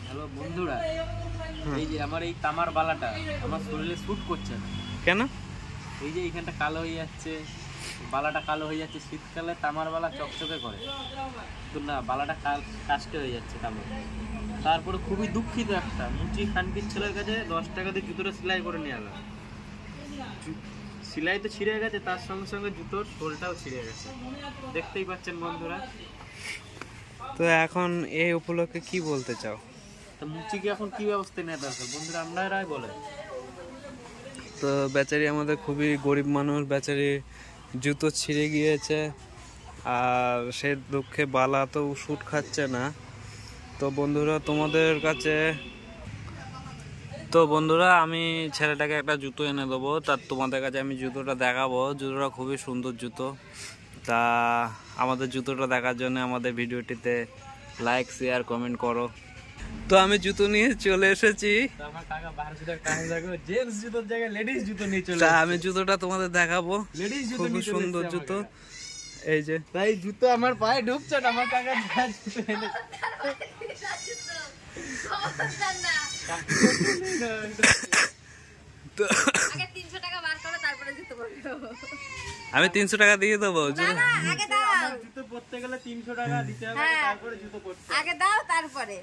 Hello বন্ধুরা, এই যে আমার এই তামার বালাটা আমার শরীরে স্যুট করছে না। কেন? এই যে এইখানটা কালো হয়ে যাচ্ছে, বালাটা কালো হয়ে যাচ্ছে। শীতকালে তামার বালা চকচকে করে, তো না বালাটা কাস্টে হয়ে যাচ্ছে কালো। তারপরে খুবই দুঃখিত, একটা মুচি খানকির ছেলের কাছে 10 টাকা দিয়ে জুতোটা সেলাই করে নিয়ে এলাম। সেলাই তো ছিঁড়ে গেছে, তার সঙ্গে সঙ্গে জুতোর সোলটাও ছিঁড়ে গেছে, দেখতেই পাচ্ছেন বন্ধুরা। তো এখন এই উপলক্ষে কি বলতে চাও? তো মুচিকে এখন কি ব্যবস্থা নেওয়া দরকার বন্ধুরা, আপনারাই বলেন। তো বেচারি আমাদের খুবই গরিব মানুষ, বেচারি জুতো ছিঁড়ে গিয়েছে আর সে দুঃখে বালা তো শুট খাচ্ছে না। তো বন্ধুরা আমি ছেলেটাকে একটা জুতো এনে দেবো, তার তোমাদের কাছে আমি জুতোটা দেখাবো। জুতোটা খুবই সুন্দর জুতো। তা আমাদের জুতোটা দেখার জন্য আমাদের ভিডিওটিতে লাইক শেয়ার কমেন্ট করো। তো আমি জুতো নিয়ে চলে এসেছি। আমি জুতোটা তোমাদের দেখাবো, খুবই সুন্দর জুতো। এই যে তাই জুতো আমার পায়ে ঢুকছে না, আমার কাকা আমি 300 টাকা দিয়ে দেবো। জুতো পরতে গেলে 300 টাকা দিতে হবে, তারপরে জুতো পরতে আগে দাও তারপরে।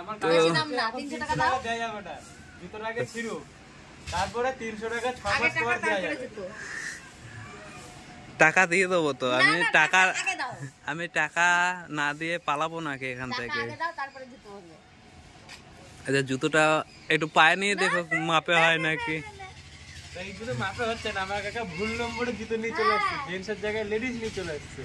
আমার বেশি দাম না, 300 টাকা দাও। দেয়া যাবে না, জুতোর আগে ছিড়ো, তারপরে 300 টাকা 6 মাস পর দেয়া যাবে। টাকা দিয়ে দেবো তো আমি। আগে দাও। আমি টাকা না দিয়ে পালাবো নাকি এখান থেকে? আগে দাও তারপরে জুতো হবে। আচ্ছা জুতোটা একটু পায়ে নিয়ে দেখো মাপে হয় নাকি। এই জুতো মাপে হচ্ছে না, আমার কাকা ভুল নম্বরে জুতো নিয়ে চলে আসছে, জেন্টসের জায়গায় লেডিস নিয়ে চলে আসছে।